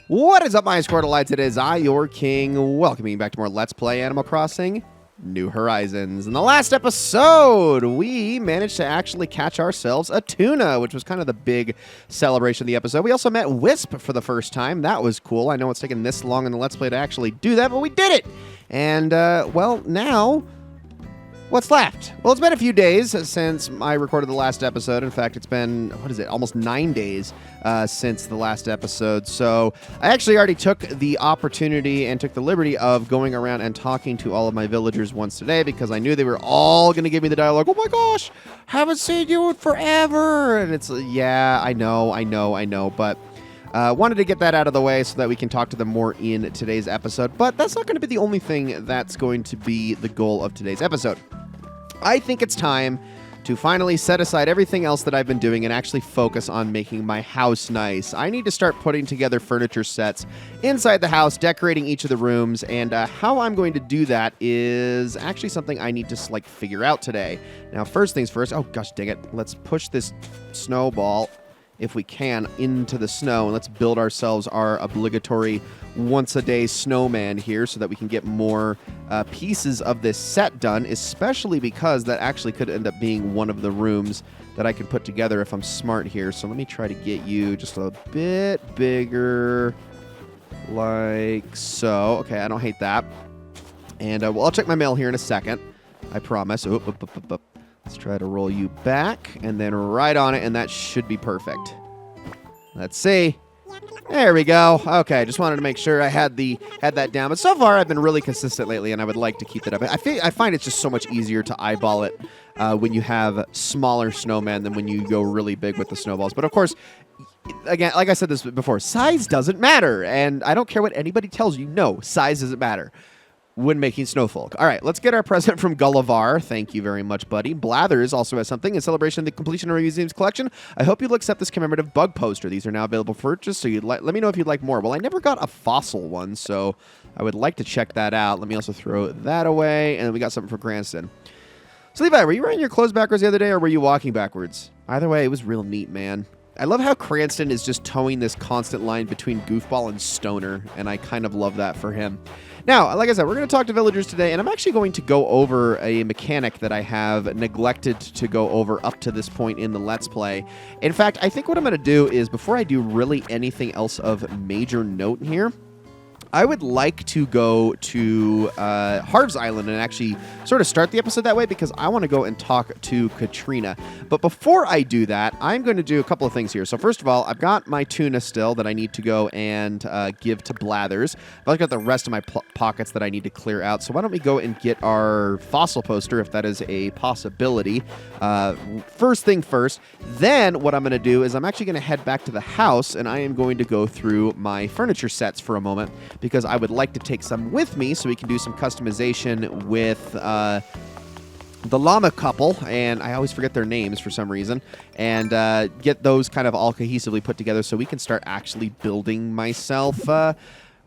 What is up, my Squirtleites? It is I, your king, welcoming you back to more Let's Play Animal Crossing New Horizons. In the last episode, we managed to actually catch ourselves a tuna, which was kind of the big celebration of the episode. We also met Wisp for the first time. That was cool. I know it's taken this long in the Let's Play to actually do that, but we did it! And, well, now, what's left? Well, it's been a few days since I recorded the last episode. In fact, it's been, almost 9 days since the last episode. So I actually already took the opportunity and took the liberty of going around and talking to all of my villagers once today because I knew they were all going to give me the dialogue, oh my gosh, haven't seen you in forever. And it's, yeah, I know. But wanted to get that out of the way so that we can talk to them more in today's episode. But that's not going to be the only thing that's going to be the goal of today's episode. I think it's time to finally set aside everything else that I've been doing and actually focus on making my house nice. I need to start putting together furniture sets inside the house, decorating each of the rooms, and how I'm going to do that is actually something I need to figure out today. Now, first things first, oh gosh dang it, let's push this snowball, if we can, into the snow, and let's build ourselves our obligatory once-a-day snowman here so that we can get more pieces of this set done, especially because that actually could end up being one of the rooms that I could put together if I'm smart here. So let me try to get you just a bit bigger, like so. Okay, I don't hate that. And well, I'll check my mail here in a second. I promise. Oop. Let's try to roll you back, and then right on it, and that should be perfect. Let's see. There we go. Okay, just wanted to make sure I had that down. But so far, I've been really consistent lately, and I would like to keep that up. I find it's just so much easier to eyeball it when you have smaller snowmen than when you go really big with the snowballs. But of course, again, like I said this before, size doesn't matter, and I don't care what anybody tells you. No, size doesn't matter when making snowfolk. All right, let's get our present from Gullivar. Thank you very much, buddy. Blathers also has something in celebration of the completion of our museum's collection. I hope you'll accept this commemorative bug poster. These are now available for purchase, so let me know if you'd like more. Well, I never got a fossil one, so I would like to check that out. Let me also throw that away, and then we got something for Cranston. So, Levi, were you wearing your clothes backwards the other day, or were you walking backwards? Either way, it was real neat, man. I love how Cranston is just towing this constant line between Goofball and Stoner, and I kind of love that for him. Now, like I said, we're going to talk to villagers today, and I'm actually going to go over a mechanic that I have neglected to go over up to this point in the Let's Play. In fact, I think what I'm going to do is, before I do really anything else of major note here, I would like to go to Harv's Island and actually sort of start the episode that way because I want to go and talk to Katrina. But before I do that, I'm going to do a couple of things here. So first of all, I've got my tuna still that I need to go and give to Blathers. I've also got the rest of my pockets that I need to clear out. So why don't we go and get our fossil poster if that is a possibility. First thing first. Then what I'm going to do is I'm actually going to head back to the house and I am going to go through my furniture sets for a moment, because I would like to take some with me so we can do some customization with the llama couple, and I always forget their names for some reason, and get those kind of all cohesively put together so we can start actually building myself, well,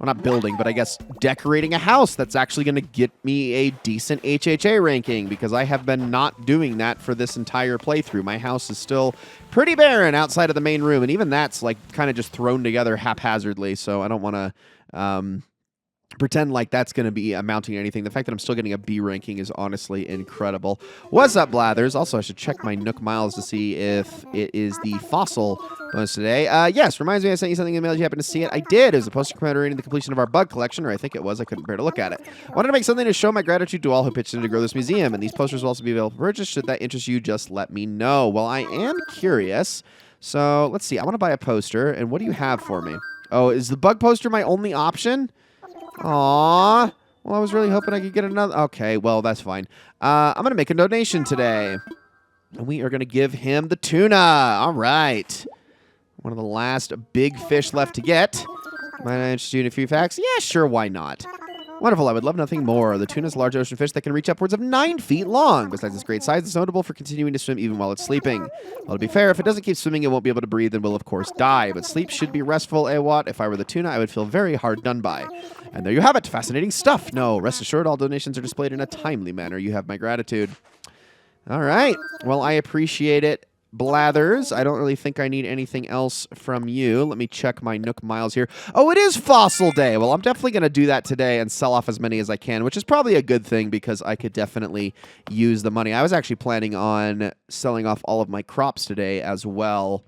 not building, but I guess decorating a house that's actually going to get me a decent HHA ranking, because I have been not doing that for this entire playthrough. My house is still pretty barren outside of the main room, and even that's kind of just thrown together haphazardly, so I don't want to pretend like that's going to be amounting to anything. The fact that I'm still getting a B ranking is honestly incredible. What's up, Blathers? Also, I should check my Nook Miles to see if it is the fossil bonus today. Yes, reminds me I sent you something in the mail. Did you happen to see it? I did. It was a poster commemorating the completion of our bug collection, or I think it was. I couldn't bear to look at it. I wanted to make something to show my gratitude to all who pitched in to grow this museum, and these posters will also be available for purchase. Should that interest you, just let me know. Well, I am curious. So, let's see. I want to buy a poster, and what do you have for me? Oh, is the bug poster my only option? Aww. Well, I was really hoping I could get another. Okay, well, that's fine. I'm going to make a donation today. And we are going to give him the tuna. All right. One of the last big fish left to get. Might I interest you in a few facts? Yeah, sure, why not? Wonderful, I would love nothing more. The tuna is a large ocean fish that can reach upwards of 9 feet long. Besides its great size, it's notable for continuing to swim even while it's sleeping. Well, to be fair, if it doesn't keep swimming, it won't be able to breathe and will, of course, die. But sleep should be restful, eh, what? If I were the tuna, I would feel very hard done by. And there you have it. Fascinating stuff. No, rest assured, all donations are displayed in a timely manner. You have my gratitude. All right. Well, I appreciate it. Blathers, I don't really think I need anything else from you. Let me check my Nook Miles here. Oh, it is Fossil Day. Well, I'm definitely going to do that today and sell off as many as I can, which is probably a good thing because I could definitely use the money. I was actually planning on selling off all of my crops today as well,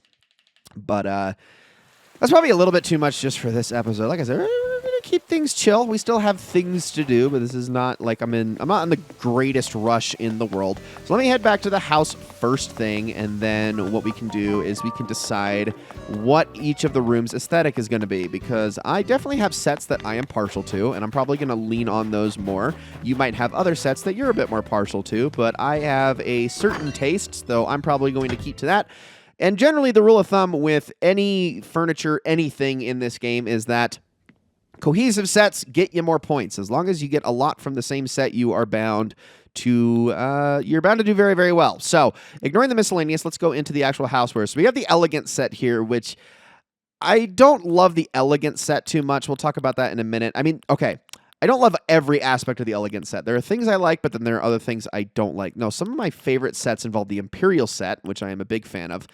but that's probably a little bit too much just for this episode. Like I said, we're gonna keep things chill. We still have things to do, but this is not like I'm not in the greatest rush in the world. So let me head back to the house first thing, and then what we can do is we can decide what each of the rooms' aesthetic is going to be, because I definitely have sets that I am partial to, and I'm probably going to lean on those more. You might have other sets that you're a bit more partial to, but I have a certain taste, though I'm probably going to keep to that. And generally, the rule of thumb with any furniture, anything in this game is that cohesive sets get you more points. As long as you get a lot from the same set, you are bound to do very, very well. So, ignoring the miscellaneous, let's go into the actual houseware. So we have the elegant set here, which I don't love the elegant set too much. We'll talk about that in a minute. I mean, okay. I don't love every aspect of the elegant set. There are things I like, but then there are other things I don't like. No, some of my favorite sets involve the Imperial set, which I am a big fan of.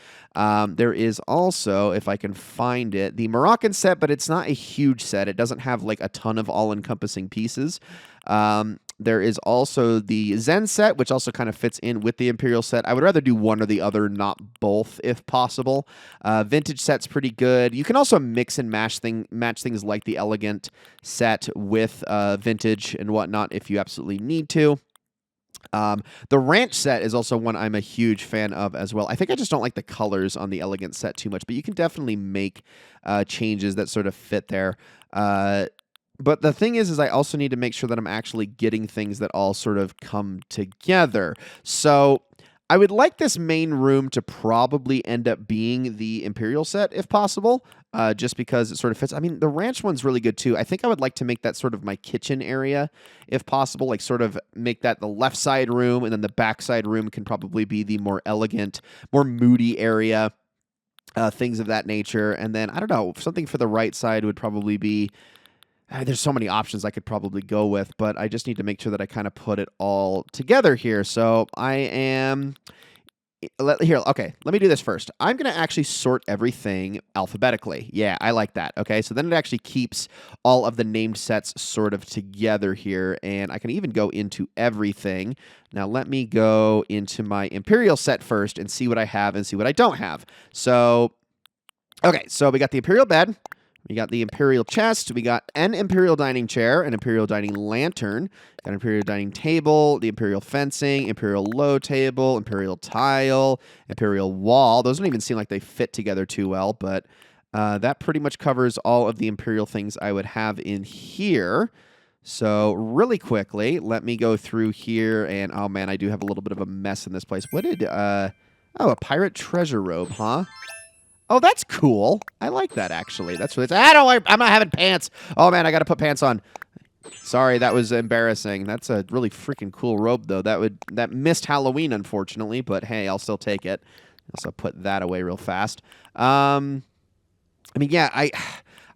There is also, if I can find it, the Moroccan set, but it's not a huge set. It doesn't have like a ton of all-encompassing pieces. There is also the Zen set, which also kind of fits in with the Imperial set. I would rather do one or the other, not both, if possible. Vintage set's pretty good. You can also mix and match things like the elegant set with vintage and whatnot if you absolutely need to. The ranch set is also one I'm a huge fan of as well. I think I just don't like the colors on the elegant set too much, but you can definitely make changes that sort of fit there. But the thing is I also need to make sure that I'm actually getting things that all sort of come together. So I would like this main room to probably end up being the Imperial set, if possible, just because it sort of fits. I mean, the ranch one's really good, too. I think I would like to make that sort of my kitchen area, if possible, like sort of make that the left side room, and then the back side room can probably be the more elegant, more moody area, things of that nature. And then, I don't know, something for the right side would probably be... There's so many options I could probably go with, but I just need to make sure that I kind of put it all together here. So I am... Here, okay, let me do this first. I'm going to actually sort everything alphabetically. Yeah, I like that. Okay, so then it actually keeps all of the named sets sort of together here, and I can even go into everything. Now, let me go into my Imperial set first and see what I have and see what I don't have. So, okay, so we got the Imperial bed. We got the Imperial chest, we got an Imperial dining chair, an Imperial dining lantern, got an Imperial dining table, the Imperial fencing, Imperial low table, Imperial tile, Imperial wall. Those don't even seem like they fit together too well, but that pretty much covers all of the Imperial things I would have in here. So really quickly, let me go through here, and oh man, I do have a little bit of a mess in this place. What did, oh, a pirate treasure robe, huh? Oh, that's cool. I like that, actually. That's what it's... I'm not having pants. Oh, man, I got to put pants on. Sorry, that was embarrassing. That's a really freaking cool robe, though. That missed Halloween, unfortunately, but hey, I'll still take it. Also put that away real fast. I mean, yeah, I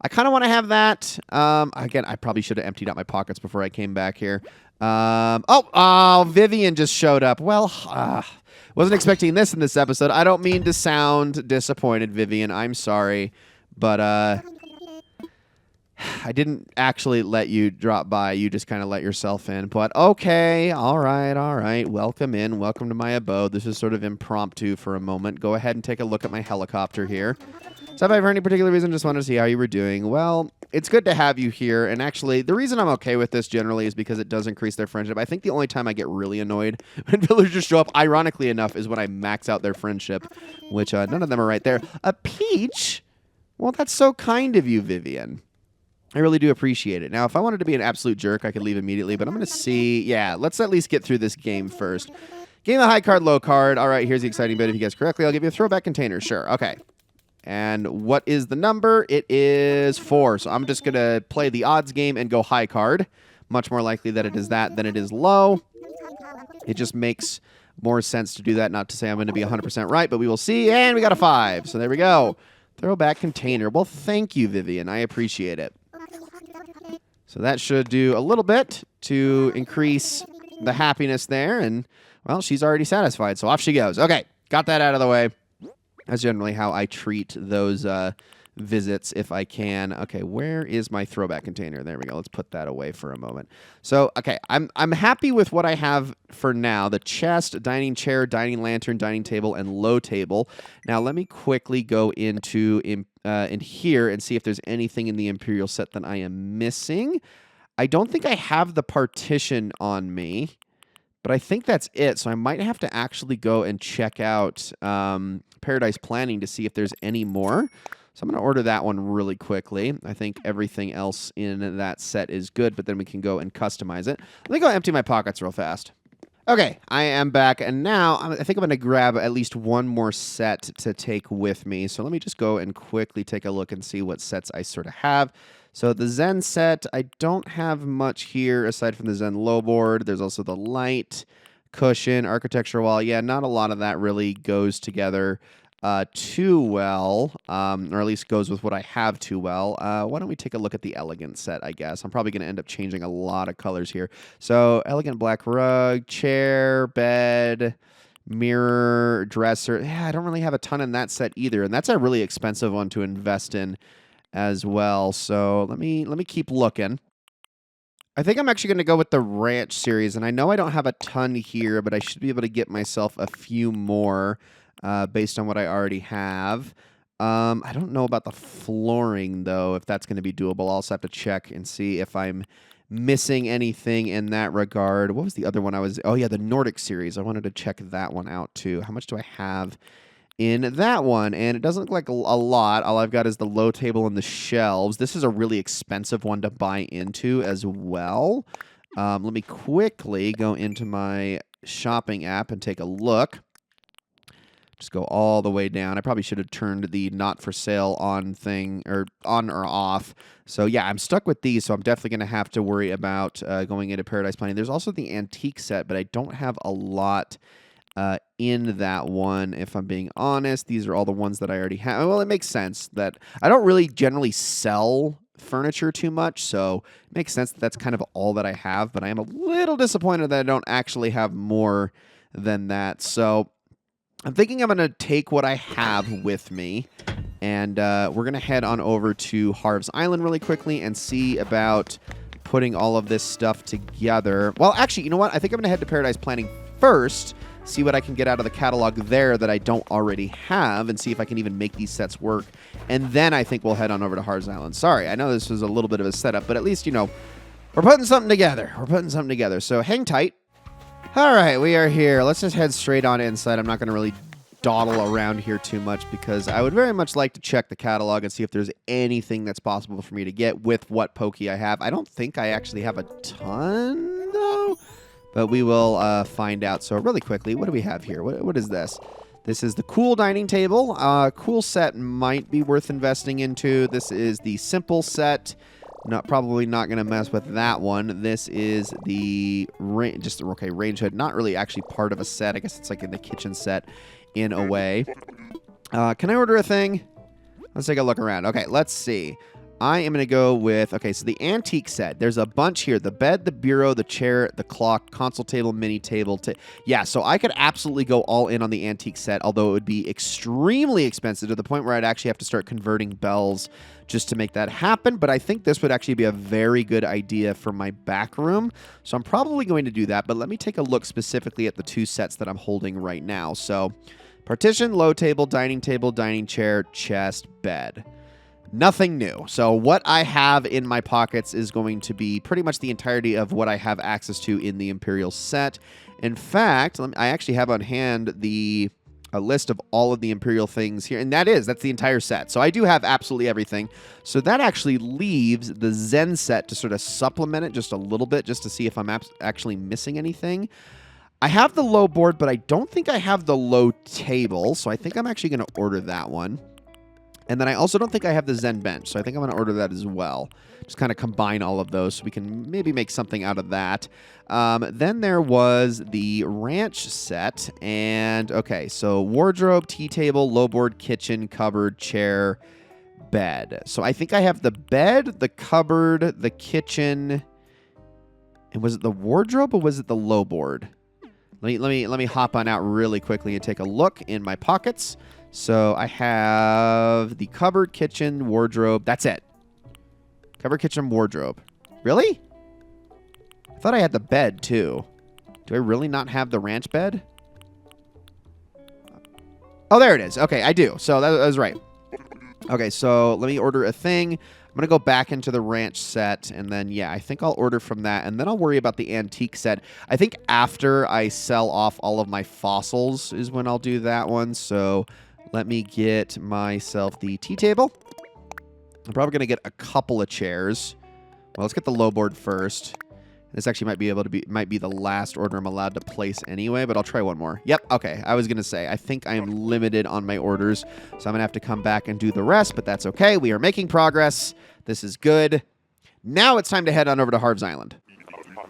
kind of want to have that. Again, I probably should have emptied out my pockets before I came back here. Oh, Vivian just showed up. Well, wasn't expecting this in this episode. I don't mean to sound disappointed, Vivian. I'm sorry. But, I didn't actually let you drop by. You just kind of let yourself in. But, okay. All right. Welcome in. Welcome to my abode. This is sort of impromptu for a moment. Go ahead and take a look at my helicopter here. Stop by for any particular reason, just wanted to see how you were doing. Well, it's good to have you here, and actually, the reason I'm okay with this generally is because it does increase their friendship. I think the only time I get really annoyed when villagers show up, ironically enough, is when I max out their friendship, which none of them are right there. A peach? Well, that's so kind of you, Vivian. I really do appreciate it. Now, if I wanted to be an absolute jerk, I could leave immediately, but I'm going to see... Yeah, let's at least get through this game first. Game of high card, low card. All right, here's the exciting bit. If you guess correctly, I'll give you a throwback container. Sure, okay. And what is the number? It is 4. So I'm just going to play the odds game and go high card. Much more likely that it is that than it is low. It just makes more sense to do that. Not to say I'm going to be 100% right, but we will see. And we got a 5. So there we go. Throwback container. Well, thank you, Vivian. I appreciate it. So that should do a little bit to increase the happiness there. And, well, she's already satisfied. So off she goes. Okay, got that out of the way. That's generally how I treat those visits if I can. Okay, where is my throwback container? There we go. Let's put that away for a moment. So, okay, I'm happy with what I have for now. The chest, dining chair, dining lantern, dining table, and low table. Now, let me quickly go into in here and see if there's anything in the Imperial set that I am missing. I don't think I have the partition on me, but I think that's it. So I might have to actually go and check out Paradise Planning to see if there's any more. So I'm going to order that one really quickly. I think everything else in that set is good, but then we can go and customize it. Let me go empty my pockets real fast. Okay, I am back, and now I think I'm going to grab at least one more set to take with me. So let me just go and quickly take a look and see what sets I sort of have. So the Zen set, I don't have much here aside from the Zen low board. There's also the light, cushion, architecture wall. Yeah, not a lot of that really goes together too well, or at least goes with what I have too well. Why don't we take a look at the elegant set, I guess. I'm probably going to end up changing a lot of colors here. So elegant black rug, chair, bed, mirror, dresser. Yeah, I don't really have a ton in that set either, and that's a really expensive one to invest in as well. So let me keep looking. I think I'm actually going to go with the Ranch series, and I know I don't have a ton here, but I should be able to get myself a few more based on what I already have. I don't know about the flooring, though, if that's going to be doable. I'll also have to check and see if I'm missing anything in that regard. What was the other one I was... Oh, yeah, the Nordic series. I wanted to check that one out, too. How much do I have in that one? And it doesn't look like a lot. All I've got is the low table and the shelves. This is a really expensive one to buy into as well. Let me quickly go into my shopping app and take a look. Just go all the way down. I probably should have turned the not for sale on thing, or on or off. So yeah, I'm stuck with these, so I'm definitely going to have to worry about going into Paradise Planning. There's also the antique set, but I don't have a lot in that one, if I'm being honest. These are all the ones that I already have. Well, it makes sense that I don't really generally sell furniture too much, so it makes sense that that's kind of all that I have, but I am a little disappointed that I don't actually have more than that. So I'm thinking I'm going to take what I have with me, and we're going to head on over to Harv's Island really quickly and see about putting all of this stuff together. Well, actually, you know what? I think I'm going to head to Paradise Planning first, see what I can get out of the catalog there that I don't already have, and see if I can even make these sets work. And then I think we'll head on over to Harv's Island. Sorry, I know this was a little bit of a setup, but at least, you know, we're putting something together. We're putting something together. So hang tight. All right, we are here. Let's just head straight on inside. I'm not going to really dawdle around here too much because I would very much like to check the catalog and see if there's anything that's possible for me to get with what pokey I have. I don't think I actually have a ton, though, but we will find out. So really quickly, what do we have here? What is this? This is the cool dining table. Cool set might be worth investing into. This is the simple set. Probably not going to mess with that one. This is the range hood. Not really actually part of a set. I guess it's like in the kitchen set in a way. Can I order a thing? Let's take a look around. Okay, let's see. I am going to go with, okay, so the antique set. There's a bunch here. The bed, the bureau, the chair, the clock, console table, mini table. Yeah, so I could absolutely go all in on the antique set, although it would be extremely expensive to the point where I'd actually have to start converting bells just to make that happen. But I think this would actually be a very good idea for my back room. So I'm probably going to do that. But let me take a look specifically at the two sets that I'm holding right now. So partition, low table, dining chair, chest, bed. Nothing new. So what I have in my pockets is going to be pretty much the entirety of what I have access to in the Imperial set. In fact, I actually have on hand a list of all of the Imperial things here, and that's the entire set. So I do have absolutely everything. So that actually leaves the Zen set to sort of supplement it just a little bit, just to see if I'm actually missing anything. I have the low board, but I don't think I have the low table, so I think I'm actually going to order that one. And then I also don't think I have the Zen bench, so I think I'm going to order that as well. Just kind of combine all of those so we can maybe make something out of that. Then there was the ranch set. And, okay, so wardrobe, tea table, low board, kitchen, cupboard, chair, bed. So I think I have the bed, the cupboard, the kitchen. And was it the wardrobe or was it the low board? Let me hop on out really quickly and take a look in my pockets. So I have the cupboard, kitchen, wardrobe. That's it. Cupboard, kitchen, wardrobe. Really? I thought I had the bed, too. Do I really not have the ranch bed? Oh, there it is. Okay, I do. So that was right. Okay, so let me order a thing. I'm going to go back into the ranch set, and then, yeah, I think I'll order from that, and then I'll worry about the antique set. I think after I sell off all of my fossils is when I'll do that one, so let me get myself the tea table. I'm probably going to get a couple of chairs. Well, let's get the low board first. This actually might be the last order I'm allowed to place anyway, but I'll try one more. Yep, okay. I was going to say, I think I am limited on my orders, so I'm going to have to come back and do the rest, but that's okay. We are making progress. This is good. Now it's time to head on over to Harv's Island.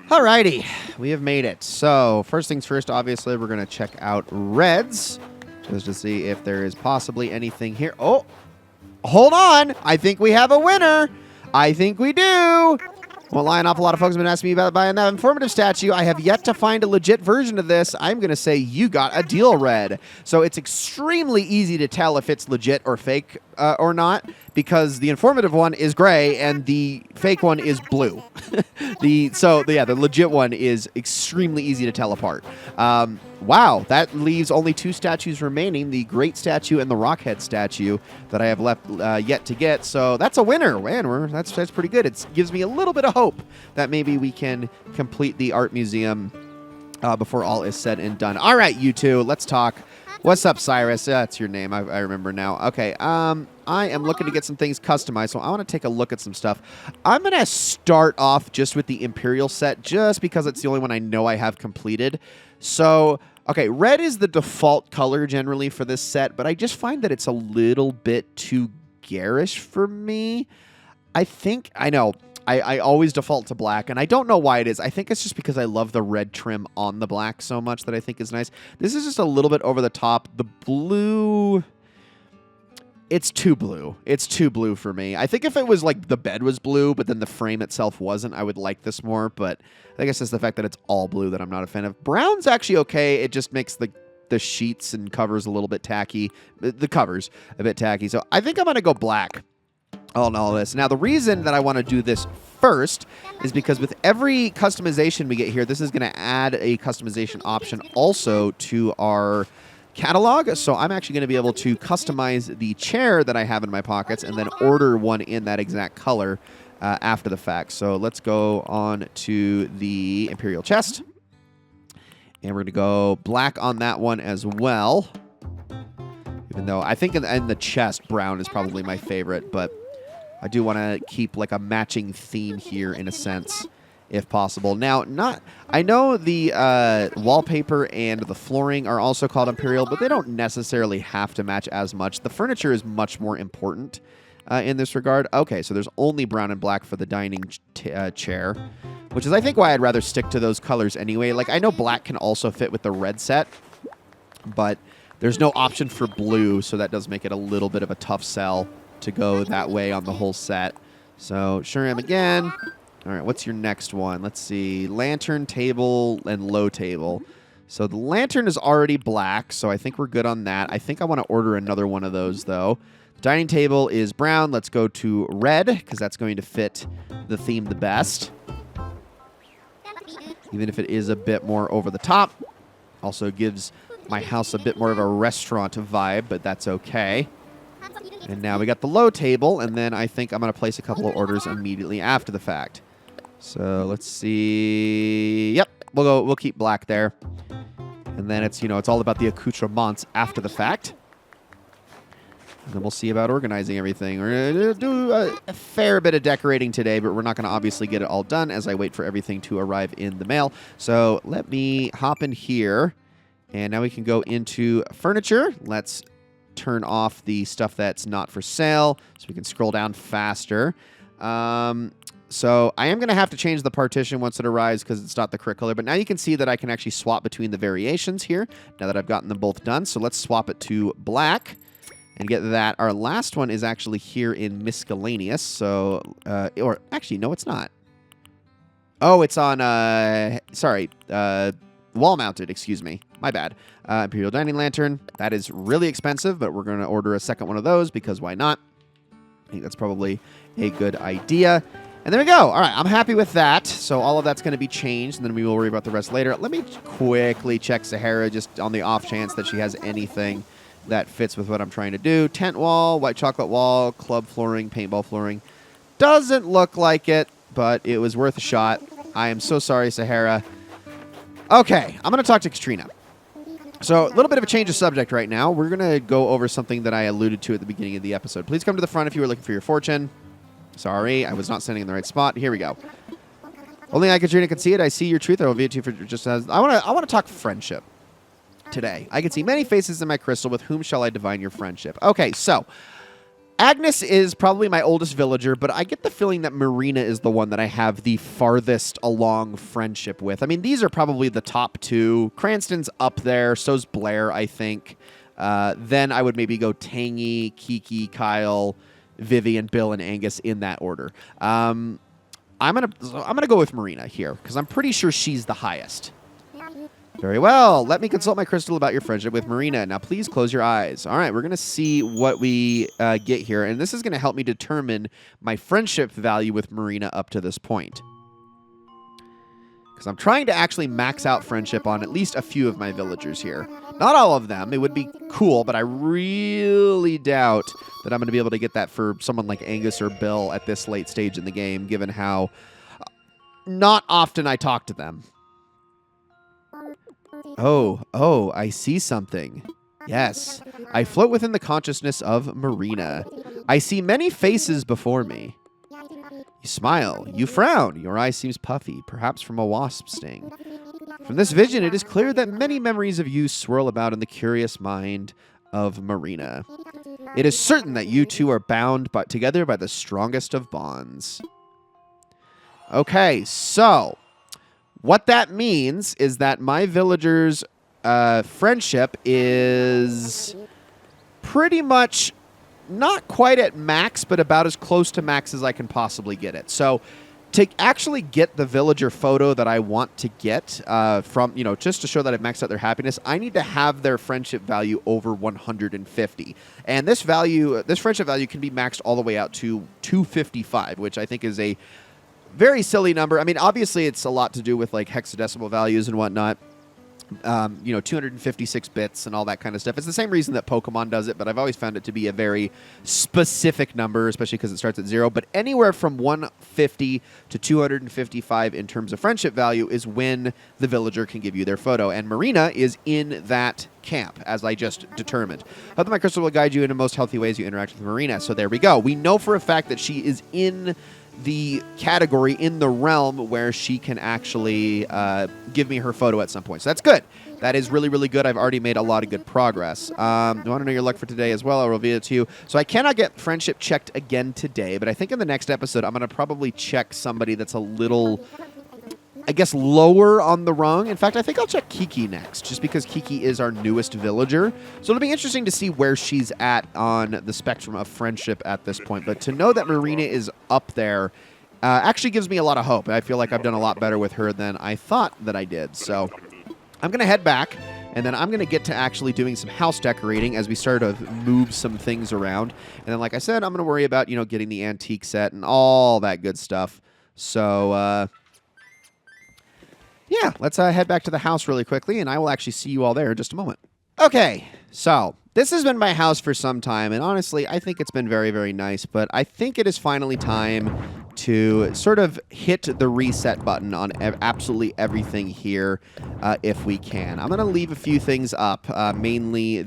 Alrighty, we have made it. So, first things first, obviously, we're going to check out Red's, just to see if there is possibly anything here. Oh, hold on. I think we have a winner. I think we do. Won't lie, an awful lot of folks have been asking me about buying that informative statue. I have yet to find a legit version of this. I'm going to say you got a deal, Red. So it's extremely easy to tell if it's legit or fake or not, because the informative one is gray and the fake one is blue. The legit one is extremely easy to tell apart. Wow, that leaves only 2 statues remaining, the Great Statue and the Rockhead Statue that I have left yet to get. So that's a winner. Man, that's pretty good. It gives me a little bit of hope that maybe we can complete the art museum before all is said and done. All right, you two, let's talk. What's up, Cyrus? That's your name. I remember now. Okay, I am looking to get some things customized, so I want to take a look at some stuff. I'm going to start off just with the Imperial set, just because it's the only one I know I have completed. So, okay, red is the default color generally for this set, but I just find that it's a little bit too garish for me. I know. I always default to black, and I don't know why it is. I think it's just because I love the red trim on the black so much that I think is nice. This is just a little bit over the top. The blue, it's too blue. It's too blue for me. I think if it was like the bed was blue, but then the frame itself wasn't, I would like this more, but I guess it's the fact that it's all blue that I'm not a fan of. Brown's actually okay. It just makes the sheets and covers a little bit tacky. The covers a bit tacky. So I think I'm going to go black on all this. Now, the reason that I want to do this first is because with every customization we get here, this is going to add a customization option also to our catalog. So I'm actually going to be able to customize the chair that I have in my pockets and then order one in that exact color after the fact. So let's go on to the Imperial chest. And we're going to go black on that one as well. Even though I think in the chest, brown is probably my favorite, but I do want to keep like a matching theme here in a sense, if possible. Now, I know the wallpaper and the flooring are also called Imperial, but they don't necessarily have to match as much. The furniture is much more important in this regard. Okay, so there's only brown and black for the dining chair, which is I think why I'd rather stick to those colors anyway. Like, I know black can also fit with the red set, but there's no option for blue, so that does make it a little bit of a tough sell to go that way on the whole set. So, sure am again. All right, what's your next one? Let's see. Lantern, table, and low table. So the lantern is already black, so I think we're good on that. I think I want to order another one of those, though. The dining table is brown. Let's go to red, because that's going to fit the theme the best. Even if it is a bit more over the top. Also gives my house a bit more of a restaurant vibe, but that's okay. And now we got the low table, and then I think I'm going to place a couple of orders immediately after the fact. So let's see. Yep, we'll keep black there. And then it's all about the accoutrements after the fact. And then we'll see about organizing everything. We're going to do a fair bit of decorating today, but we're not going to obviously get it all done as I wait for everything to arrive in the mail. So let me hop in here, and now we can go into furniture. Let's turn off the stuff that's not for sale so we can scroll down faster. So I am going to have to change the partition once it arrives because it's not the correct color. But now you can see that I can actually swap between the variations here now that I've gotten them both done. So let's swap it to black and get that. Our last one is actually here in miscellaneous. So, or actually, no, it's not. Oh, it's on, wall-mounted, excuse me. My bad. Imperial Dining Lantern. That is really expensive, but we're going to order a second one of those because why not? I think that's probably a good idea. And there we go. All right, I'm happy with that. So all of that's going to be changed, and then we will worry about the rest later. Let me quickly check Sahara just on the off chance that she has anything that fits with what I'm trying to do. Tent wall, white chocolate wall, club flooring, paintball flooring. Doesn't look like it, but it was worth a shot. I am so sorry, Sahara. Okay, I'm going to talk to Katrina. So a little bit of a change of subject right now. We're going to go over something that I alluded to at the beginning of the episode. Please come to the front if you were looking for your fortune. Sorry, I was not standing in the right spot. Here we go. Only I, Katrina, can see it. I see your truth. I will view it to you for just as... I want to talk friendship today. I can see many faces in my crystal. With whom shall I divine your friendship? Okay, so... Agnes is probably my oldest villager, but I get the feeling that Marina is the one that I have the farthest along friendship with. I mean, these are probably the top two. Cranston's up there. So's Blair, I think. Then I would maybe go Tangy, Kiki, Kyle, Vivian, Bill, and Angus in that order. I'm gonna go with Marina here because I'm pretty sure she's the highest. Very well. Let me consult my crystal about your friendship with Marina. Now, please close your eyes. All right, we're going to see what we get here. And this is going to help me determine my friendship value with Marina up to this point. Because I'm trying to actually max out friendship on at least a few of my villagers here. Not all of them. It would be cool, but I really doubt that I'm going to be able to get that for someone like Angus or Bill at this late stage in the game, given how not often I talk to them. Oh, I see something. Yes, I float within the consciousness of Marina. I see many faces before me. You smile, you frown, your eye seems puffy, perhaps from a wasp sting. From this vision, it is clear that many memories of you swirl about in the curious mind of Marina. It is certain that you two are bound together by the strongest of bonds. Okay, so... what that means is that my villagers' friendship is pretty much not quite at max, but about as close to max as I can possibly get it. So to actually get the villager photo that I want to get from, just to show that I've maxed out their happiness, I need to have their friendship value over 150. And this friendship value can be maxed all the way out to 255, which I think is a very silly number. I mean, obviously, it's a lot to do with like hexadecimal values and whatnot. 256 bits and all that kind of stuff. It's the same reason that Pokemon does it, but I've always found it to be a very specific number, especially because it starts at 0. But anywhere from 150 to 255 in terms of friendship value is when the villager can give you their photo. And Marina is in that camp, as I just determined. Hope that my crystal will guide you in the most healthy ways you interact with Marina. So there we go. We know for a fact that she is in the category, in the realm where she can actually give me her photo at some point. So that's good. That is really, really good. I've already made a lot of good progress. You want to know your luck for today as well? I'll reveal it to you. So I cannot get friendship checked again today, but I think in the next episode, I'm going to probably check somebody that's a little, I guess, lower on the rung. In fact, I think I'll check Kiki next, just because Kiki is our newest villager. So it'll be interesting to see where she's at on the spectrum of friendship at this point. But to know that Marina is up there actually gives me a lot of hope. I feel like I've done a lot better with her than I thought that I did. So I'm going to head back, and then I'm going to get to actually doing some house decorating as we start to move some things around. And then, like I said, I'm going to worry about, getting the antique set and all that good stuff. So, yeah, let's head back to the house really quickly, and I will actually see you all there in just a moment. Okay, so this has been my house for some time, and honestly, I think it's been very, very nice, but I think it is finally time to sort of hit the reset button on absolutely everything here if we can. I'm going to leave a few things up, mainly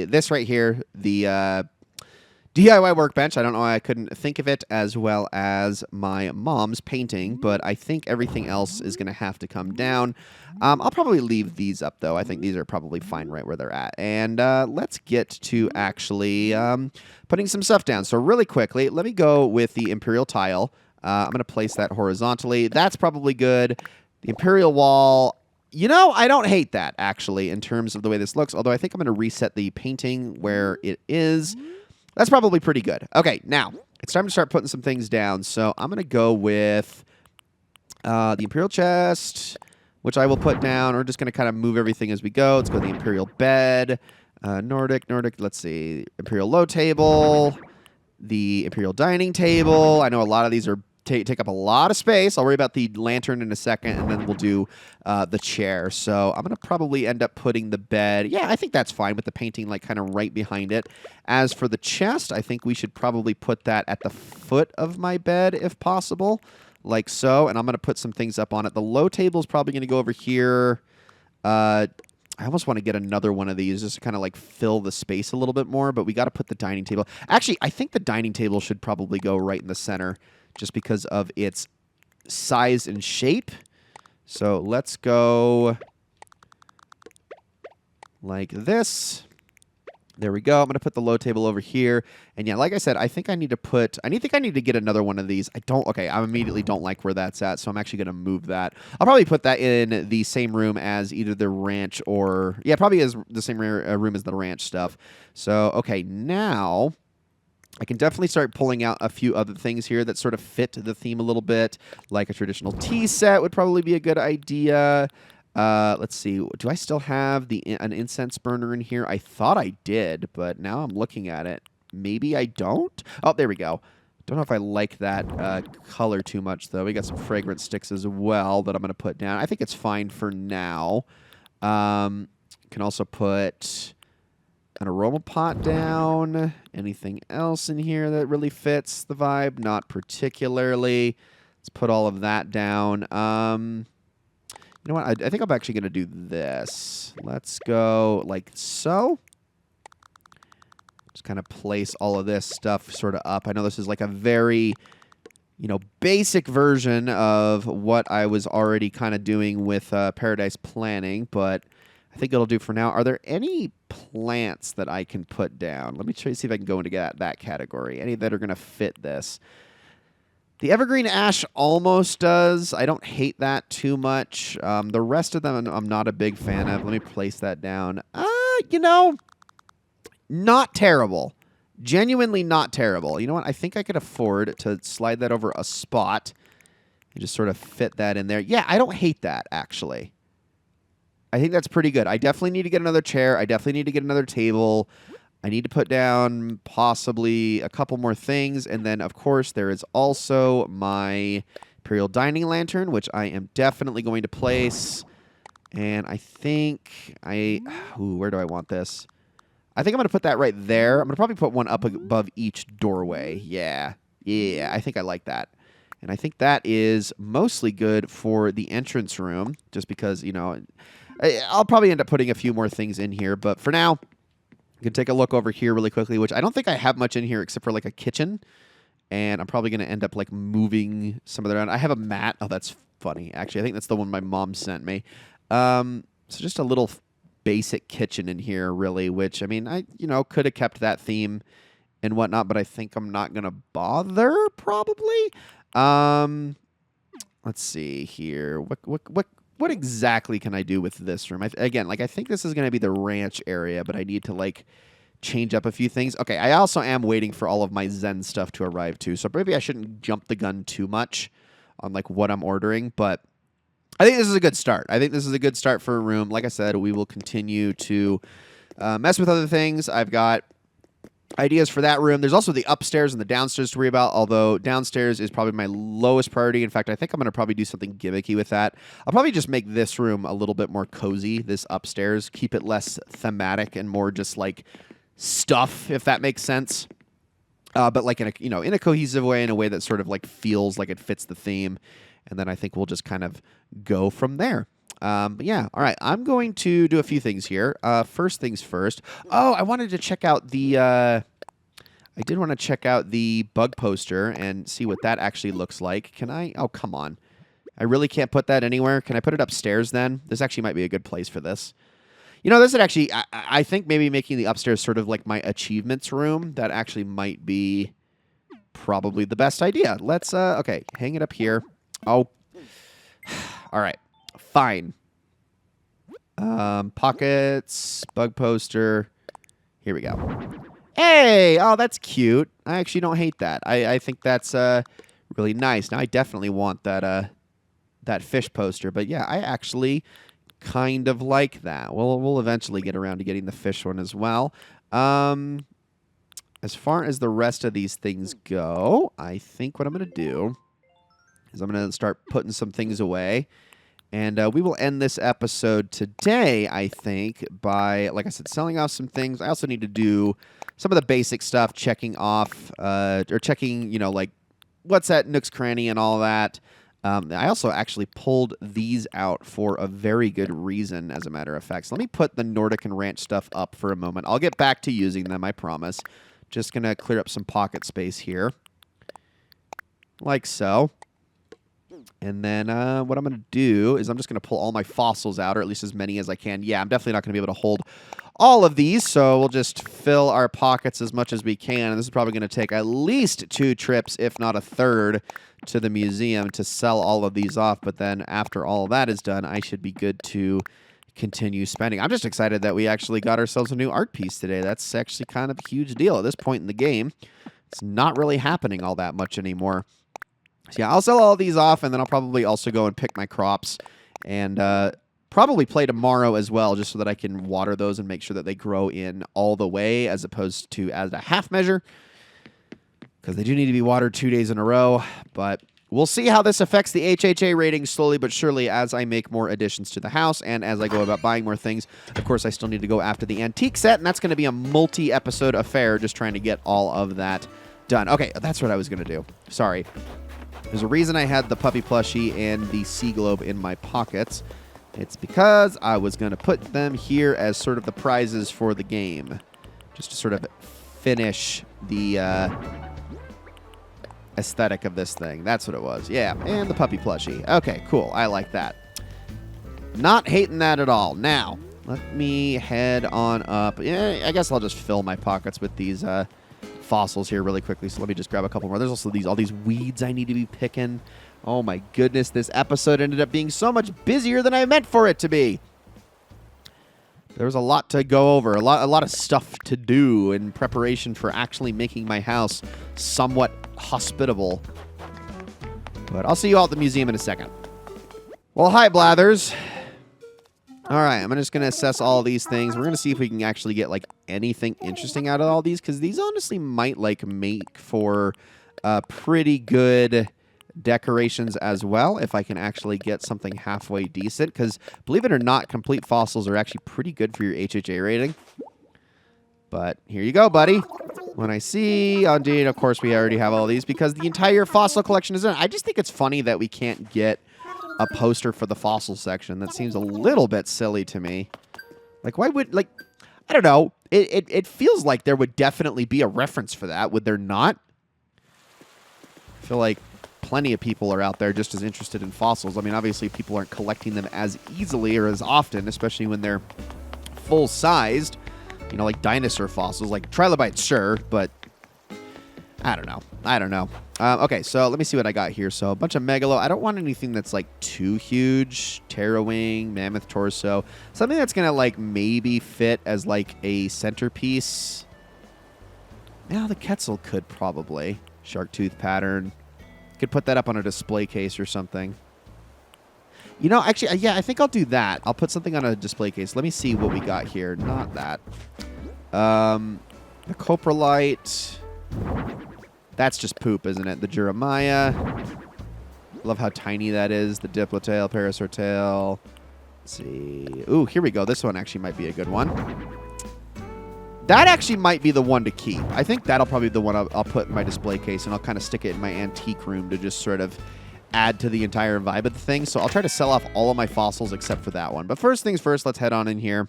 this right here, the DIY workbench. I don't know why I couldn't think of it, as well as my mom's painting, but I think everything else is going to have to come down. I'll probably leave these up, though. I think these are probably fine right where they're at. And let's get to actually putting some stuff down. So really quickly, let me go with the Imperial tile. I'm going to place that horizontally. That's probably good. The Imperial wall, I don't hate that, actually, in terms of the way this looks, although I think I'm going to reset the painting where it is. That's probably pretty good. Okay, now, it's time to start putting some things down. So I'm going to go with the Imperial chest, which I will put down. We're just going to kind of move everything as we go. Let's go to the Imperial bed, Nordic, let's see, Imperial low table, the Imperial dining table. I know a lot of these are take up a lot of space. I'll worry about the lantern in a second, and then we'll do the chair. So I'm going to probably end up putting the bed. Yeah, I think that's fine with the painting like kind of right behind it. As for the chest, I think we should probably put that at the foot of my bed if possible, like so. And I'm going to put some things up on it. The low table is probably going to go over here. I almost want to get another one of these just to kind of like fill the space a little bit more, but we got to put the dining table. Actually, I think the dining table should probably go right in the center just because of its size and shape. So let's go like this. There we go. I'm going to put the low table over here. And yeah, like I said, I think I need to put, I think I need to get another one of these. I immediately don't like where that's at, so I'm actually going to move that. I'll probably put that in the same room as either the ranch or, yeah, probably as the same room as the ranch stuff. So, okay, now I can definitely start pulling out a few other things here that sort of fit the theme a little bit, like a traditional tea set would probably be a good idea. Let's see. Do I still have an incense burner in here? I thought I did, but now I'm looking at it. Maybe I don't? Oh, there we go. Don't know if I like that color too much, though. We got some fragrance sticks as well that I'm going to put down. I think it's fine for now. Can also put an aroma pot down. Anything else in here that really fits the vibe? Not particularly. Let's put all of that down. You know what? I think I'm actually going to do this. Let's go like so. Just kind of place all of this stuff sort of up. I know this is like a very, basic version of what I was already kind of doing with Paradise Planning, but I think it'll do for now. Are there any plants that I can put down? Let me try to see if I can go into that category. Any that are going to fit this. The evergreen ash almost does. I don't hate that too much. The rest of them I'm not a big fan of. Let me place that down. Not terrible. Genuinely not terrible. You know what? I think I could afford to slide that over a spot and just sort of fit that in there. Yeah, I don't hate that, actually. I think that's pretty good. I definitely need to get another chair. I definitely need to get another table. I need to put down possibly a couple more things. And then, of course, there is also my Imperial Dining Lantern, which I am definitely going to place. And I think where do I want this? I think I'm going to put that right there. I'm going to probably put one up above each doorway. Yeah, I think I like that. And I think that is mostly good for the entrance room, just because, I'll probably end up putting a few more things in here. But for now, you can take a look over here really quickly, which I don't think I have much in here except for like a kitchen. And I'm probably going to end up like moving some of that around. I have a mat. Oh, that's funny. Actually, I think that's the one my mom sent me. So just a little basic kitchen in here, really, which, I mean, I, could have kept that theme and whatnot, but I think I'm not going to bother, probably. Let's see here. What exactly can I do with this room? Again, I think this is going to be the ranch area, but I need to, change up a few things. Okay, I also am waiting for all of my Zen stuff to arrive, too, so maybe I shouldn't jump the gun too much on, what I'm ordering, but I think this is a good start. I think this is a good start for a room. Like I said, we will continue to mess with other things. I've got ideas for that room. There's also the upstairs and the downstairs to worry about, although downstairs is probably my lowest priority. In fact, I think I'm going to probably do something gimmicky with that. I'll probably just make this room a little bit more cozy, this upstairs, keep it less thematic and more just stuff, if that makes sense. But in a cohesive way, in a way that sort of feels like it fits the theme. And then I think we'll just kind of go from there. But yeah, all right. I'm going to do a few things here. First things first. Oh, I wanted to check out the... I did want to check out the bug poster and see what that actually looks like. Can I? Oh, come on. I really can't put that anywhere. Can I put it upstairs then? This actually might be a good place for this. This would actually... I think maybe making the upstairs sort of like my achievements room, that actually might be probably the best idea. Let's... okay, hang it up here. Oh, all right, fine. Pockets, bug poster. Here we go. Hey, oh, that's cute. I actually don't hate that. I think that's really nice. Now I definitely want that that fish poster. But yeah, I actually kind of like that. We'll eventually get around to getting the fish one as well. As far as the rest of these things go, I think what I'm going to do is I'm going to start putting some things away. And we will end this episode today, I think, by, like I said, selling off some things. I also need to do some of the basic stuff, checking off, or checking, you know, like, what's at Nook's Cranny and all that. I also actually pulled these out for a very good reason, as a matter of fact. So let me put the Nordic and Ranch stuff up for a moment. I'll get back to using them, I promise. Just going to clear up some pocket space here. Like so. And then what I'm going to do is I'm just going to pull all my fossils out, or at least as many as I can. Yeah, I'm definitely not going to be able to hold all of these, so we'll just fill our pockets as much as we can. And this is probably going to take at least 2 trips, if not a third, to the museum to sell all of these off. But then after all of that is done, I should be good to continue spending. I'm just excited that we actually got ourselves a new art piece today. That's actually kind of a huge deal. At this point in the game, it's not really happening all that much anymore. So yeah, I'll sell all these off, and then I'll probably also go and pick my crops and probably play tomorrow as well, just so that I can water those and make sure that they grow in all the way as opposed to as a half measure, because they do need to be watered 2 days in a row. But we'll see how this affects the HHA rating slowly but surely as I make more additions to the house and as I go about buying more things. Of course, I still need to go after the antique set, and that's going to be a multi-episode affair, just trying to get all of that done. Okay, that's what I was going to do. Sorry. There's a reason I had the puppy plushie and the sea globe in my pockets. It's because I was going to put them here as sort of the prizes for the game, just to sort of finish the aesthetic of this thing. That's what it was. Yeah, and the puppy plushie. Okay, cool. I like that. Not hating that at all. Now, let me head on up. Yeah, I guess I'll just fill my pockets with these fossils here really quickly. So let me just grab a couple more. There's also all these weeds I need to be picking. Oh my goodness, this episode ended up being so much busier than I meant for it to be. There was a lot to go over, a lot of stuff to do in preparation for actually making my house somewhat hospitable. But I'll see you all at the museum in a second. Well, hi, Blathers. All right, I'm just going to assess all these things. We're going to see if we can actually get, like, anything interesting out of all these, because these honestly might, like, make for pretty good decorations as well, if I can actually get something halfway decent, because, believe it or not, complete fossils are actually pretty good for your HHA rating. But here you go, buddy. When I see, indeed, of course, we already have all these, because the entire fossil collection is done. I just think it's funny that we can't get a poster for the fossil section. That seems a little bit silly to me. Like, why would, like, I don't know. It feels like there would definitely be a reference for that. Would there not? I feel like plenty of people are out there just as interested in fossils. I mean, obviously, people aren't collecting them as easily or as often, especially when they're full-sized. You know, like dinosaur fossils, like trilobites, sure, but I don't know. Okay, so let me see what I got here. So a bunch of megalo. I don't want anything that's like too huge. Terrawing, mammoth torso. Something that's going to like maybe fit as like a centerpiece. Yeah, the Quetzal could probably. Shark tooth pattern. Could put that up on a display case or something. You know, actually, yeah, I think I'll do that. I'll put something on a display case. Let me see what we got here. Not that. The coprolite. That's just poop, isn't it? The Jeremiah. Love how tiny that is. The Diplotail, Parasaurtail. Let's see. Ooh, here we go. This one actually might be a good one. That actually might be the one to keep. I think that'll probably be the one I'll put in my display case, and I'll kind of stick it in my antique room to just sort of add to the entire vibe of the thing. So I'll try to sell off all of my fossils except for that one. But first things first, let's head on in here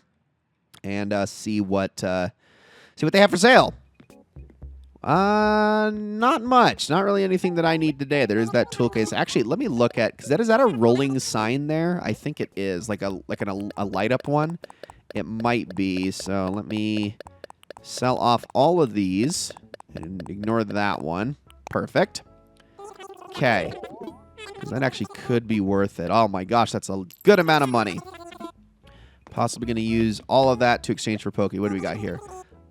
and see what they have for sale. Not much. Not really anything that I need today. There is that tool case. Actually, let me look at, because is that a rolling sign there? I think it is, like a light up one. It might be. So let me sell off all of these and ignore that one. Perfect. Okay. Because that actually could be worth it. Oh my gosh, that's a good amount of money. Possibly going to use all of that to exchange for Poke. What do we got here?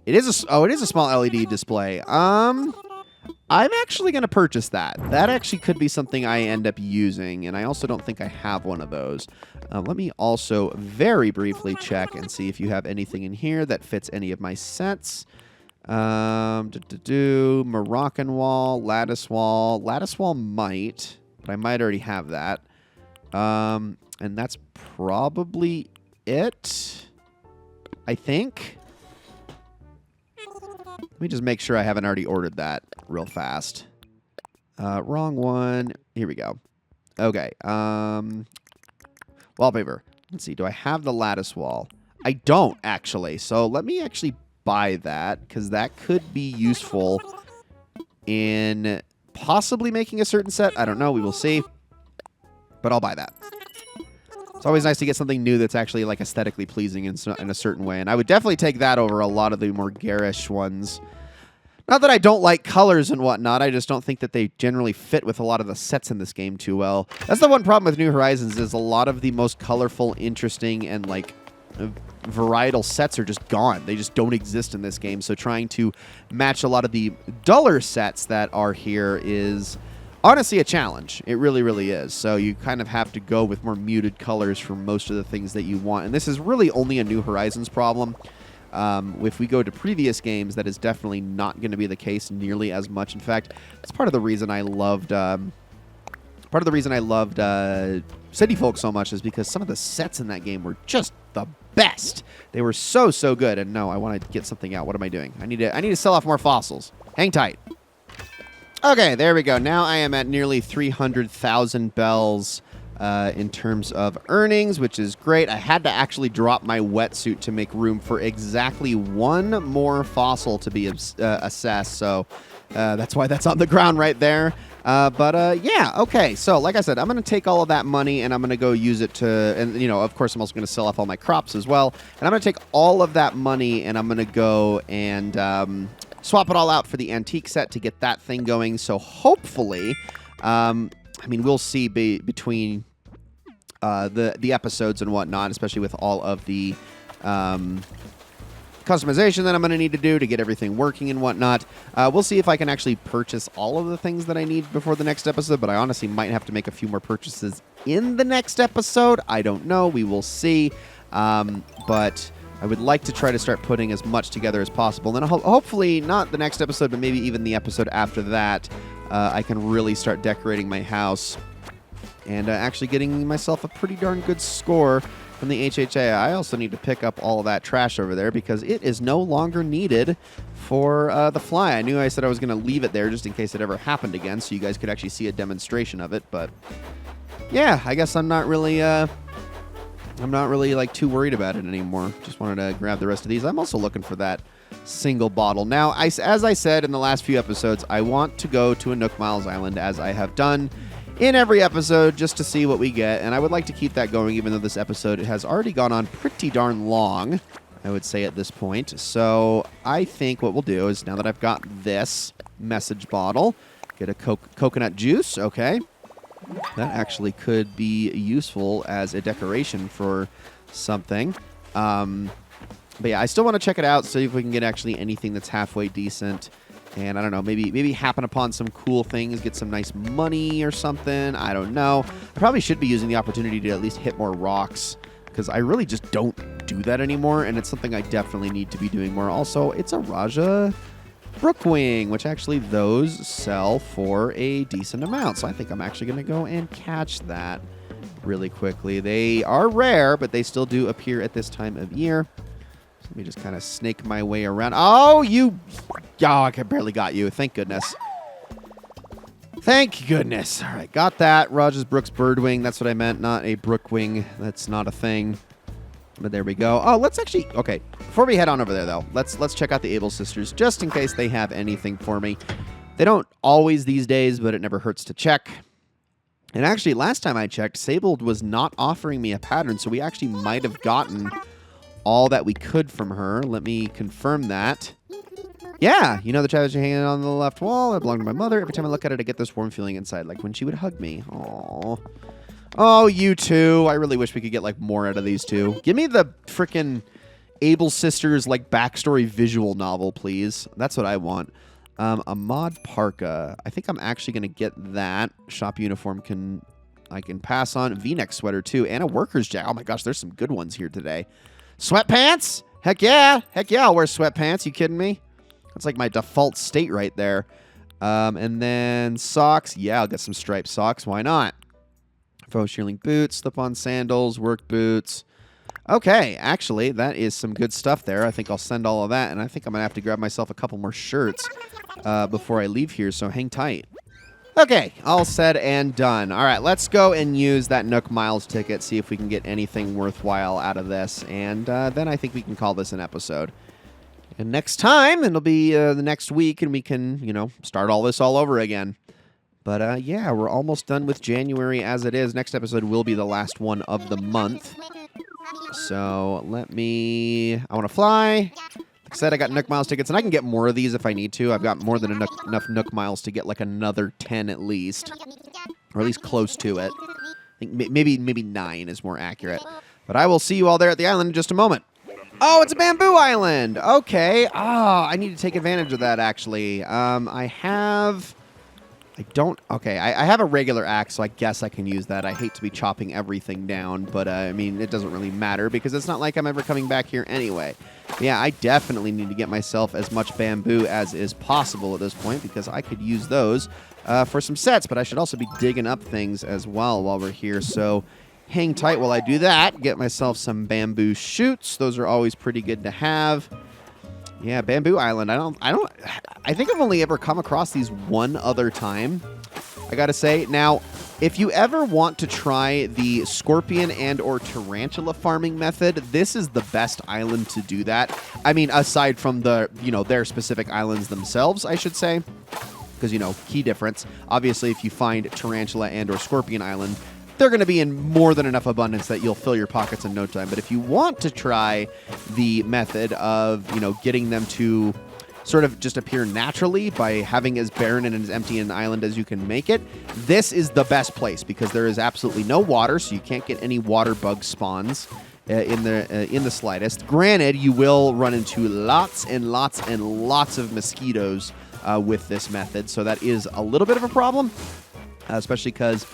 It is a small LED display. I I'm actually going to purchase that. That actually could be something I end up using, and I also don't think I have one of those. Let me also very briefly check and see if you have anything in here that fits any of my sets. Moroccan wall, lattice wall. Lattice wall might, but I might already have that. And that's probably it, I think. Let me just make sure I haven't already ordered that real fast. Wrong one. Here we go. Okay. Wallpaper. Let's see. Do I have the lattice wall? I don't, actually. So let me actually buy that, because that could be useful in possibly making a certain set. I don't know. We will see. But I'll buy that. It's always nice to get something new that's actually like aesthetically pleasing in a certain way. And I would definitely take that over a lot of the more garish ones. Not that I don't like colors and whatnot. I just don't think that they generally fit with a lot of the sets in this game too well. That's the one problem with New Horizons, is a lot of the most colorful, interesting, and like varietal sets are just gone. They just don't exist in this game. So trying to match a lot of the duller sets that are here is honestly a challenge. It really, really is. So you kind of have to go with more muted colors for most of the things that you want. And this is really only a New Horizons problem. If we go to previous games, that is definitely not going to be the case nearly as much. In fact, that's part of the reason I loved City Folk so much, is because some of the sets in that game were just the best. They were so, so good. And no, I want to get something out. What am I doing? I need to sell off more fossils. Hang tight. Okay, there we go. Now I am at nearly 300,000 bells in terms of earnings, which is great. I had to actually drop my wetsuit to make room for exactly one more fossil to be assessed, so that's why that's on the ground right there. Yeah, okay. So, like I said, I'm going to take all of that money and I'm going to go use it to, and, you know, of course, I'm also going to sell off all my crops as well. And I'm going to take all of that money and I'm going to go and swap it all out for the antique set to get that thing going. So, hopefully, I mean, we'll see between the episodes and whatnot, especially with all of the customization that I'm going to need to do to get everything working and whatnot. We'll see if I can actually purchase all of the things that I need before the next episode, but I honestly might have to make a few more purchases in the next episode. I don't know. We will see. But I would like to try to start putting as much together as possible. And then hopefully, not the next episode, but maybe even the episode after that, I can really start decorating my house and actually getting myself a pretty darn good score from the HHA. I also need to pick up all of that trash over there because it is no longer needed for the fly. I knew I said I was going to leave it there just in case it ever happened again, so you guys could actually see a demonstration of it. But yeah, I guess I'm not really like too worried about it anymore. Just wanted to grab the rest of these. I'm also looking for that single bottle. Now, as I said in the last few episodes, I want to go to a Nook Miles Island, as I have done in every episode, just to see what we get. And I would like to keep that going, even though this episode has already gone on pretty darn long, I would say, at this point. So I think what we'll do is, now that I've got this message bottle, get a coconut juice. Okay. That actually could be useful as a decoration for something. But yeah, I still want to check it out, see if we can get actually anything that's halfway decent. And I don't know, maybe happen upon some cool things, get some nice money or something. I don't know. I probably should be using the opportunity to at least hit more rocks, because I really just don't do that anymore, and it's something I definitely need to be doing more. Also, it's a Raja Brookwing, which actually those sell for a decent amount. So I think I'm actually going to go and catch that really quickly. They are rare, but they still do appear at this time of year. So let me just kind of snake my way around. Oh, I barely got you. Thank goodness. Thank goodness. All right, got that. Rogers Brooks Birdwing. That's what I meant, not a Brookwing. That's not a thing. But there we go. Oh, let's actually... Okay, before we head on over there, though, let's check out the Able Sisters, just in case they have anything for me. They don't always these days, but it never hurts to check. And actually, last time I checked, Sabled was not offering me a pattern, so we actually might have gotten all that we could from her. Let me confirm that. Yeah, you know the child hanging on the left wall? It belonged to my mother. Every time I look at it, I get this warm feeling inside, like when she would hug me. Aww. Oh, you two. I really wish we could get, like, more out of these two. Give me the frickin' Able Sisters, like, backstory visual novel, please. That's what I want. A mod parka. I think I'm actually going to get that. Shop uniform I can pass on. V-neck sweater, too. And a worker's jacket. Oh, my gosh. There's some good ones here today. Sweatpants? Heck yeah. Heck yeah, I'll wear sweatpants. You kidding me? That's like my default state right there. And then socks. Yeah, I'll get some striped socks. Why not? Faux shearling boots, slip-on sandals, work boots. Okay, actually, that is some good stuff there. I think I'll send all of that, and I think I'm going to have to grab myself a couple more shirts before I leave here, so hang tight. Okay, all said and done. All right, let's go and use that Nook Miles ticket, see if we can get anything worthwhile out of this, and then I think we can call this an episode. And next time, it'll be the next week, and we can, start all this all over again. But, yeah, we're almost done with January as it is. Next episode will be the last one of the month. So, I want to fly. Like I said, I got Nook Miles tickets, and I can get more of these if I need to. I've got more than enough Nook Miles to get, like, another 10 at least. Or at least close to it. I think maybe 9 is more accurate. But I will see you all there at the island in just a moment. Oh, it's a bamboo island! Okay. I need to take advantage of that, actually. I have a regular axe, so I guess I can use that. I hate to be chopping everything down, but, it doesn't really matter because it's not like I'm ever coming back here anyway. Yeah, I definitely need to get myself as much bamboo as is possible at this point because I could use those for some sets, but I should also be digging up things as well while we're here, so hang tight while I do that. Get myself some bamboo shoots. Those are always pretty good to have. Yeah, Bamboo Island. I think I've only ever come across these one other time, I gotta say. Now, if you ever want to try the scorpion and or tarantula farming method, this is the best island to do that. I mean, aside from their specific islands themselves, I should say. Because, key difference. Obviously, if you find tarantula and or scorpion island, they're going to be in more than enough abundance that you'll fill your pockets in no time. But if you want to try the method of, getting them to sort of just appear naturally by having as barren and as empty an island as you can make it, this is the best place because there is absolutely no water, so you can't get any water bug spawns in the slightest. Granted, you will run into lots and lots and lots of mosquitoes with this method, so that is a little bit of a problem, especially because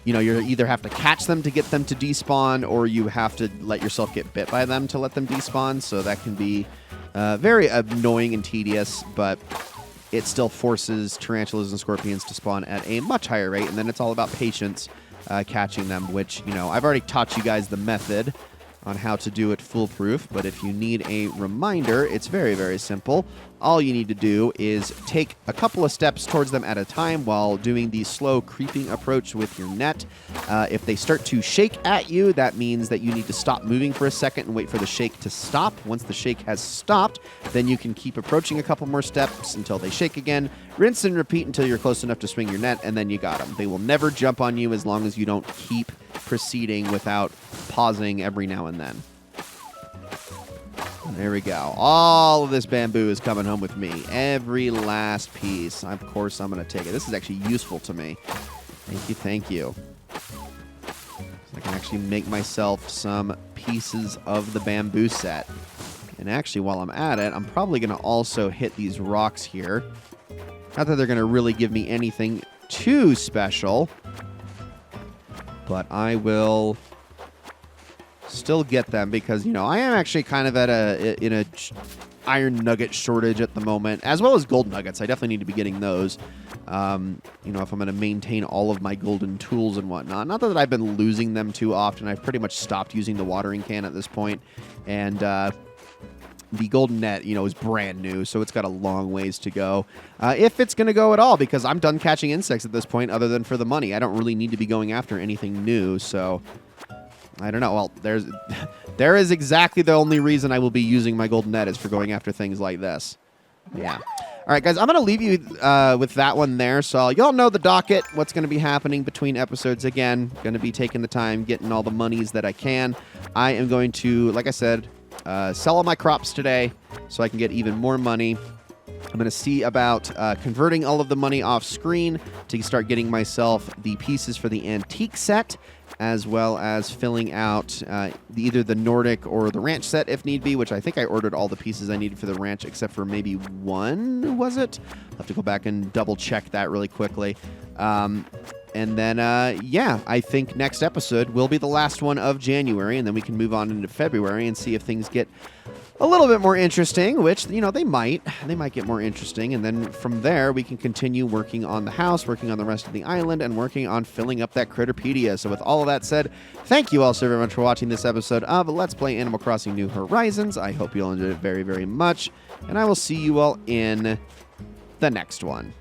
you either have to catch them to get them to despawn, or you have to let yourself get bit by them to let them despawn. So that can be very annoying and tedious, but it still forces tarantulas and scorpions to spawn at a much higher rate. And then it's all about patience catching them, which, I've already taught you guys the method on how to do it foolproof. But if you need a reminder, it's very, very simple. All you need to do is take a couple of steps towards them at a time while doing the slow creeping approach with your net. If they start to shake at you, that means that you need to stop moving for a second and wait for the shake to stop. Once the shake has stopped, then you can keep approaching a couple more steps until they shake again. Rinse and repeat until you're close enough to swing your net, and then you got them. They will never jump on you as long as you don't keep proceeding without pausing every now and then. There we go. All of this bamboo is coming home with me. Every last piece. Of course, I'm going to take it. This is actually useful to me. Thank you. So I can actually make myself some pieces of the bamboo set. And actually, while I'm at it, I'm probably going to also hit these rocks here. Not that they're going to really give me anything too special, but I will still get them because, I am actually kind of in a iron nugget shortage at the moment, as well as gold nuggets. I definitely need to be getting those, if I'm going to maintain all of my golden tools and whatnot. Not that I've been losing them too often. I've pretty much stopped using the watering can at this point, and the golden net, is brand new, so it's got a long ways to go. If it's going to go at all, because I'm done catching insects at this point, other than for the money. I don't really need to be going after anything new, so I don't know. Well, there is exactly the only reason I will be using my golden net is for going after things like this. Yeah. All right, guys, I'm going to leave you with that one there. So y'all know the docket, what's going to be happening between episodes. Again, going to be taking the time, getting all the monies that I can. I am going to, like I said, sell all my crops today so I can get even more money. I'm going to see about converting all of the money off screen to start getting myself the pieces for the antique set. as well as filling out either the Nordic or the ranch set if need be, which I think I ordered all the pieces I needed for the ranch except for maybe one, was it? I'll have to go back and double check that really quickly. And then, yeah, I think next episode will be the last one of January, and then we can move on into February and see if things get a little bit more interesting, which, you know, they might get more interesting. And then from there, we can continue working on the house, working on the rest of the island, and working on filling up that Critterpedia. So with all of that said, thank you all so very much for watching this episode of Let's Play Animal Crossing New Horizons. I hope you all enjoyed it very, very much, and I will see you all in the next one.